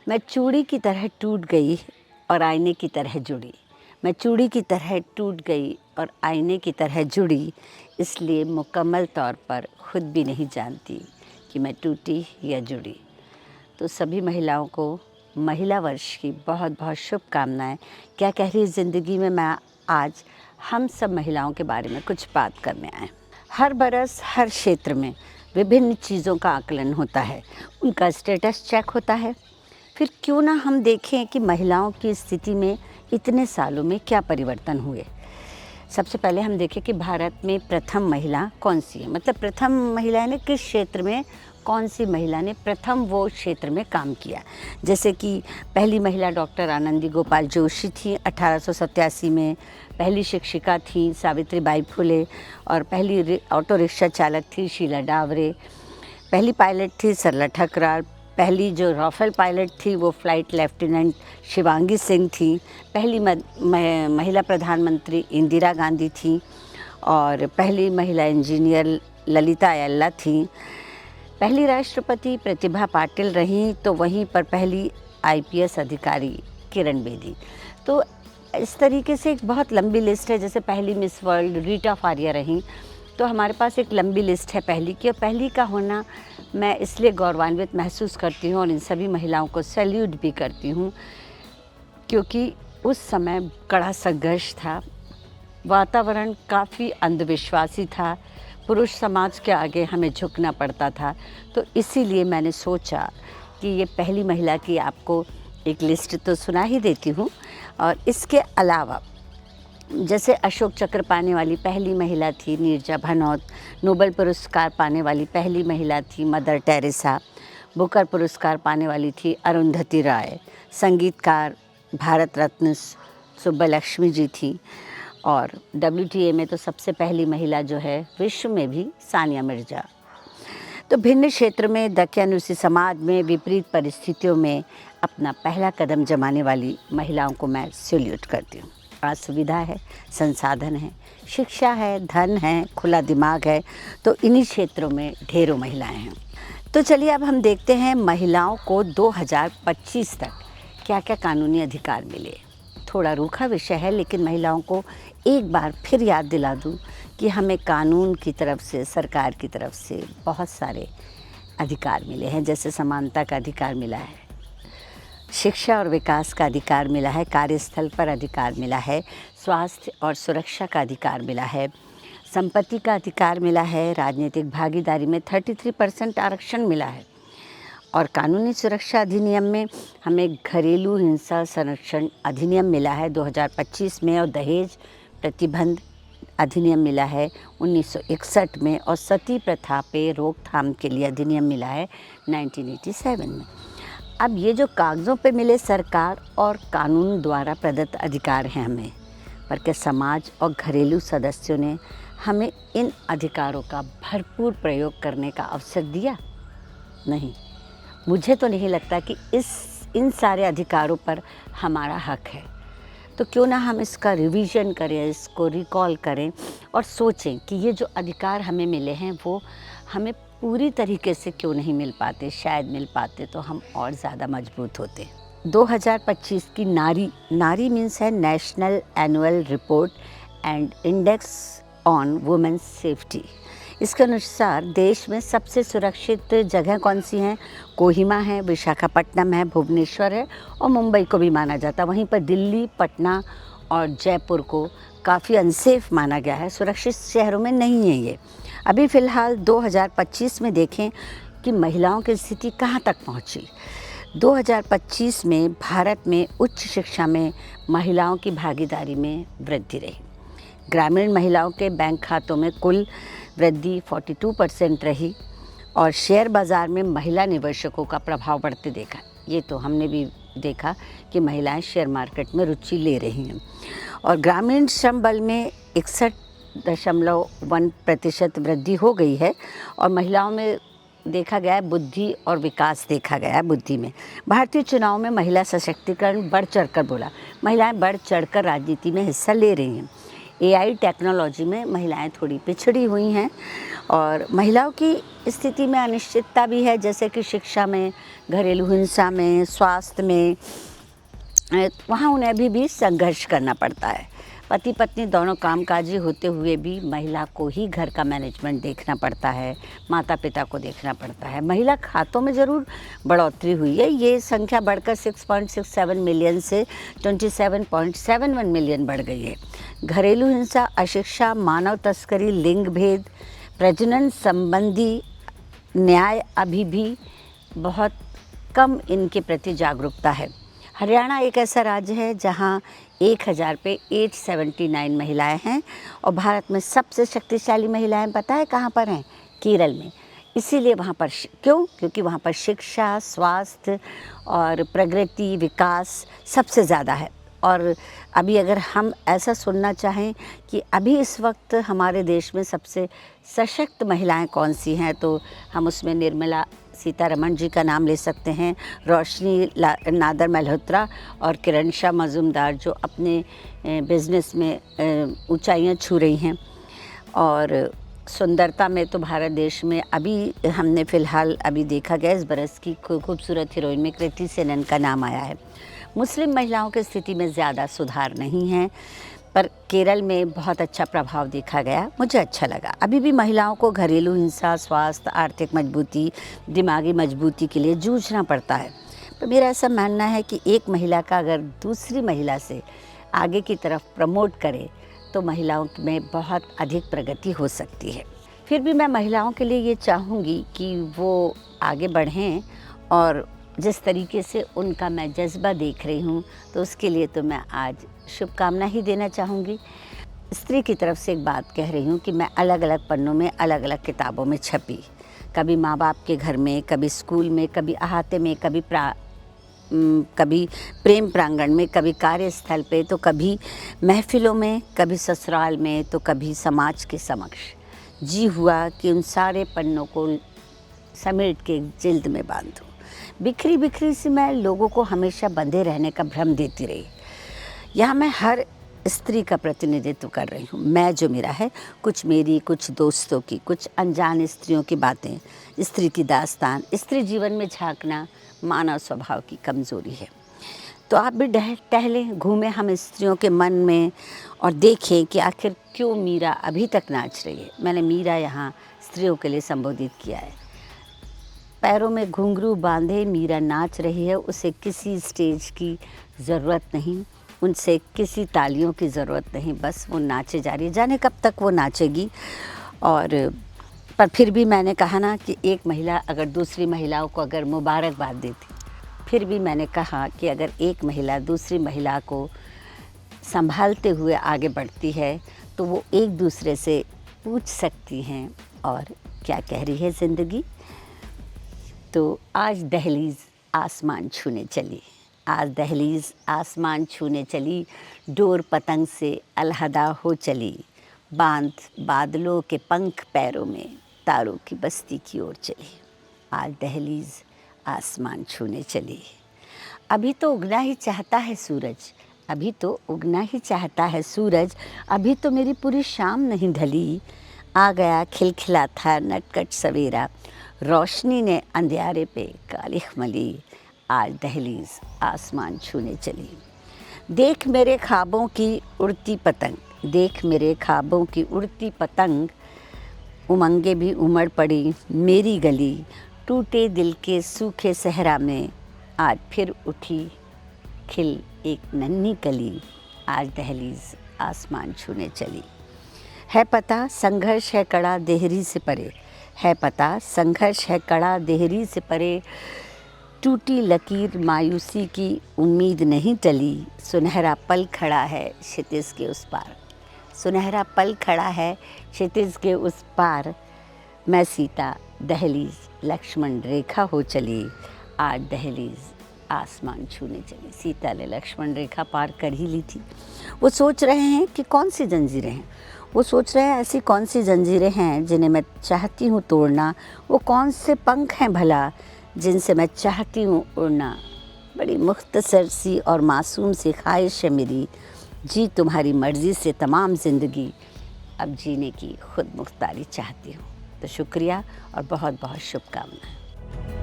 मैं चूड़ी की तरह टूट गई और आईने की तरह जुड़ी। मैं चूड़ी की तरह टूट गई और आईने की तरह जुड़ी, इसलिए मुकम्मल तौर पर खुद भी नहीं जानती कि मैं टूटी या जुड़ी। तो सभी महिलाओं को महिला वर्ष की बहुत बहुत शुभकामनाएं। क्या कह रही ज़िंदगी में मैं आज हम सब महिलाओं के बारे में कुछ बात करने आए। हर बरस हर क्षेत्र में विभिन्न चीज़ों का आकलन होता है, उनका स्टेटस चेक होता है। फिर क्यों ना हम देखें कि महिलाओं की स्थिति में इतने सालों में क्या परिवर्तन हुए। सबसे पहले हम देखें कि भारत में प्रथम महिला कौन सी है, मतलब प्रथम महिला ने किस क्षेत्र में, कौन सी महिला ने प्रथम वो क्षेत्र में काम किया। जैसे कि पहली महिला डॉक्टर आनंदी गोपाल जोशी थी 1887 में, पहली शिक्षिका थी सावित्रीबाई फुले, और पहली ऑटो रिक्शा चालक थी शीला डावरे, पहली पायलट थी सरला ठकराल, पहली जो राफेल पायलट थी वो फ्लाइट लेफ्टिनेंट शिवांगी सिंह थी, पहली महिला प्रधानमंत्री इंदिरा गांधी थी, और पहली महिला इंजीनियर ललिता अय्यला थी, पहली राष्ट्रपति प्रतिभा पाटिल रहीं, तो वहीं पर पहली आईपीएस अधिकारी किरण बेदी। तो इस तरीके से एक बहुत लंबी लिस्ट है। जैसे पहली मिस वर्ल्ड रीटा फारिया रहीं, तो हमारे पास एक लंबी लिस्ट है पहली की। और पहली का होना मैं इसलिए गौरवान्वित महसूस करती हूँ और इन सभी महिलाओं को सैल्यूट भी करती हूँ, क्योंकि उस समय कड़ा संघर्ष था, वातावरण काफ़ी अंधविश्वासी था, पुरुष समाज के आगे हमें झुकना पड़ता था। तो इसीलिए मैंने सोचा कि ये पहली महिला की आपको एक लिस्ट तो सुना ही देती हूँ। और इसके अलावा जैसे अशोक चक्र पाने वाली पहली महिला थी नीरजा भनौत, नोबेल पुरस्कार पाने वाली पहली महिला थी मदर टेरेसा, बुकर पुरस्कार पाने वाली थी अरुंधति राय, संगीतकार भारत रत्न सुब्बलक्ष्मी जी थी, और WTA में तो सबसे पहली महिला जो है विश्व में भी सानिया मिर्ज़ा। तो भिन्न क्षेत्र में दक्यानुसी समाज में विपरीत परिस्थितियों में अपना पहला कदम जमाने वाली महिलाओं को मैं सैल्यूट करती हूँ। आज सुविधा है, संसाधन है, शिक्षा है, धन है, खुला दिमाग है, तो इन्हीं क्षेत्रों में ढेरों महिलाएं हैं। तो चलिए अब हम देखते हैं महिलाओं को 2025 तक क्या क्या कानूनी अधिकार मिले। थोड़ा रूखा विषय है, लेकिन महिलाओं को एक बार फिर याद दिला दूं कि हमें कानून की तरफ से, सरकार की तरफ से बहुत सारे अधिकार मिले हैं। जैसे समानता का अधिकार मिला है, शिक्षा और विकास का अधिकार मिला है, कार्यस्थल पर अधिकार मिला है, स्वास्थ्य और सुरक्षा का अधिकार मिला है, संपत्ति का अधिकार मिला है, राजनीतिक भागीदारी में 33% आरक्षण मिला है, और कानूनी सुरक्षा अधिनियम में हमें घरेलू हिंसा संरक्षण अधिनियम मिला है 2025 में, और दहेज प्रतिबंध अधिनियम मिला है 1961 में, और सती प्रथा पे रोकथाम के लिए अधिनियम मिला है 1987 में। अब ये जो कागज़ों पे मिले सरकार और कानून द्वारा प्रदत्त अधिकार हैं हमें, पर क्या समाज और घरेलू सदस्यों ने हमें इन अधिकारों का भरपूर प्रयोग करने का अवसर दिया? नहीं, मुझे तो नहीं लगता कि इन सारे अधिकारों पर हमारा हक है। तो क्यों ना हम इसका रिवीजन करें, इसको रिकॉल करें और सोचें कि ये जो अधिकार हमें मिले हैं वो हमें पूरी तरीके से क्यों नहीं मिल पाते। शायद मिल पाते तो हम और ज़्यादा मजबूत होते। 2025 की नारी मीन्स है national annual report and index on women's safety. इसके अनुसार देश में सबसे सुरक्षित जगह कौन सी हैं? कोहिमा है, विशाखापट्टनम है, भुवनेश्वर है, और मुंबई को भी माना जाता है। वहीं पर दिल्ली, पटना और जयपुर को काफ़ी अनसेफ माना गया है, सुरक्षित शहरों में नहीं है ये। अभी फ़िलहाल 2025 में देखें कि महिलाओं की स्थिति कहाँ तक पहुँची। 2025 में भारत में उच्च शिक्षा में महिलाओं की भागीदारी में वृद्धि रही। ग्रामीण महिलाओं के बैंक खातों में कुल वृद्धि 42% रही, और शेयर बाज़ार में महिला निवेशकों का प्रभाव बढ़ते देखा। ये तो हमने भी देखा कि महिलाएं शेयर मार्केट में रुचि ले रही हैं। और ग्रामीण श्रम बल में 61.1% वृद्धि हो गई है, और महिलाओं में देखा गया है बुद्धि और विकास देखा गया है बुद्धि में। भारतीय चुनाव में महिला सशक्तिकरण बढ़ चढ़कर बोला, महिलाएं बढ़ चढ़कर राजनीति में हिस्सा ले रही हैं। AI टेक्नोलॉजी में महिलाएं थोड़ी पिछड़ी हुई हैं, और महिलाओं की स्थिति में अनिश्चितता भी है, जैसे कि शिक्षा में, घरेलू हिंसा में, स्वास्थ्य में, वहाँ उन्हें अभी भी संघर्ष करना पड़ता है। पति पत्नी दोनों कामकाजी होते हुए भी महिला को ही घर का मैनेजमेंट देखना पड़ता है, माता पिता को देखना पड़ता है। महिला खातों में ज़रूर बढ़ोतरी हुई है, ये संख्या बढ़कर 6.67 मिलियन से 27.71 मिलियन बढ़ गई है। घरेलू हिंसा, अशिक्षा, मानव तस्करी, लिंग भेद, प्रजनन संबंधी न्याय अभी भी बहुत कम इनके प्रति जागरूकता है। हरियाणा एक ऐसा राज्य है जहां 1000 पे 879 महिलाएं हैं और भारत में सबसे शक्तिशाली महिलाएं पता है कहां पर हैं? केरल में। इसीलिए वहां पर क्योंकि वहां पर शिक्षा, स्वास्थ्य और प्रगति, विकास सबसे ज़्यादा है। और अभी अगर हम ऐसा सुनना चाहें कि अभी इस वक्त हमारे देश में सबसे सशक्त महिलाएं कौन सी हैं, तो हम उसमें निर्मला सीतारमण जी का नाम ले सकते हैं, रोशनी नादर मल्होत्रा और किरण शाह मजूमदार, जो अपने बिज़नेस में ऊंचाइयां छू रही हैं। और सुंदरता में तो भारत देश में अभी हमने फ़िलहाल अभी देखा गया इस बरस की खूबसूरत हीरोइन में कृति सेनन का नाम आया है। मुस्लिम महिलाओं की स्थिति में ज़्यादा सुधार नहीं है, पर केरल में बहुत अच्छा प्रभाव देखा गया, मुझे अच्छा लगा। अभी भी महिलाओं को घरेलू हिंसा, स्वास्थ्य, आर्थिक मजबूती, दिमागी मजबूती के लिए जूझना पड़ता है। तो मेरा ऐसा मानना है कि एक महिला का अगर दूसरी महिला से आगे की तरफ प्रमोट करे तो महिलाओं में बहुत अधिक प्रगति हो सकती है। फिर भी मैं महिलाओं के लिए ये चाहूँगी कि वो आगे बढ़ें, और जिस तरीके से उनका मैं जज्बा देख रही हूँ तो उसके लिए तो मैं आज शुभकामना ही देना चाहूँगी। स्त्री की तरफ से एक बात कह रही हूँ कि मैं अलग अलग पन्नों में, अलग अलग किताबों में छपी, कभी माँ बाप के घर में, कभी स्कूल में, कभी अहाते में, कभी प्रेम प्रांगण में, कभी कार्यस्थल पे, तो कभी महफिलों में, कभी ससुराल में, तो कभी समाज के समक्ष। जी हुआ कि उन सारे पन्नों को समेट के जिल्द में बांधूं। बिखरी बिखरी सी मैं लोगों को हमेशा बंधे रहने का भ्रम देती रही। यहाँ मैं हर स्त्री का प्रतिनिधित्व कर रही हूँ। मैं जो मेरा है, कुछ मेरी, कुछ दोस्तों की, कुछ अनजान स्त्रियों की बातें, स्त्री की दास्तान, स्त्री जीवन में झांकना मानव स्वभाव की कमज़ोरी है। तो आप भी टहलें, घूमें हम स्त्रियों के मन में और देखें कि आखिर क्यों मीरा अभी तक नाच रही है। मैंने मीरा यहाँ स्त्रियों के लिए संबोधित किया है। पैरों में घुंघरू बांधे मीरा नाच रही है, उसे किसी स्टेज की ज़रूरत नहीं, उनसे किसी तालियों की ज़रूरत नहीं, बस वो नाचे जा रही है। जाने कब तक वो नाचेगी। और पर फिर भी मैंने कहा ना कि एक महिला अगर दूसरी महिलाओं को अगर मुबारकबाद देती, फिर भी मैंने कहा कि अगर एक महिला दूसरी महिला को संभालते हुए आगे बढ़ती है तो वो एक दूसरे से पूछ सकती हैं और क्या कह रही है ज़िंदगी। तो आज दहलीज़ आसमान छूने चली, आज दहलीज़ आसमान छूने चली, डोर पतंग से अलहदा हो चली, बांध बादलों के पंख पैरों में, तारों की बस्ती की ओर चली। आज दहलीज़ आसमान छूने चली। अभी तो उगना ही चाहता है सूरज, अभी तो उगना ही चाहता है सूरज, अभी तो मेरी पूरी शाम नहीं ढली। आ गया खिलखिला था नटखट सवेरा, रोशनी ने अंधियारे पे कालिख मली। आज दहलीज़ आसमान छूने चली। देख मेरे ख्वाबों की उड़ती पतंग, देख मेरे ख्वाबों की उड़ती पतंग, उमंगे भी उमड़ पड़ी मेरी गली, टूटे दिल के सूखे सहरा में आज फिर उठी खिल एक नन्ही कली। आज दहलीज़ आसमान छूने चली। है पता संघर्ष है कड़ा देहरी से परे, है पता संघर्ष है कड़ा देहरी से परे, टूटी लकीर मायूसी की उम्मीद नहीं टली, सुनहरा पल खड़ा है क्षितिज के उस पार, सुनहरा पल खड़ा है क्षितिज के उस पार, मैं सीता दहलीज़ लक्ष्मण रेखा हो चली। आज दहलीज़ आसमान छूने चली। सीता ने लक्ष्मण रेखा पार कर ही ली थी। वो सोच रहे हैं कि कौन सी जंजीरें हैं, वो सोच रहे हैं ऐसी कौन सी जंजीरें हैं जिन्हें मैं चाहती हूँ तोड़ना, वो कौन से पंख हैं भला जिनसे मैं चाहती हूँ उड़ना। बड़ी मुख्तसर सी और मासूम सी ख्वाहिश है मेरी, जी तुम्हारी मर्ज़ी से तमाम ज़िंदगी, अब जीने की खुद मुख्तारी चाहती हूँ। तो शुक्रिया और बहुत बहुत शुभकामनाएं।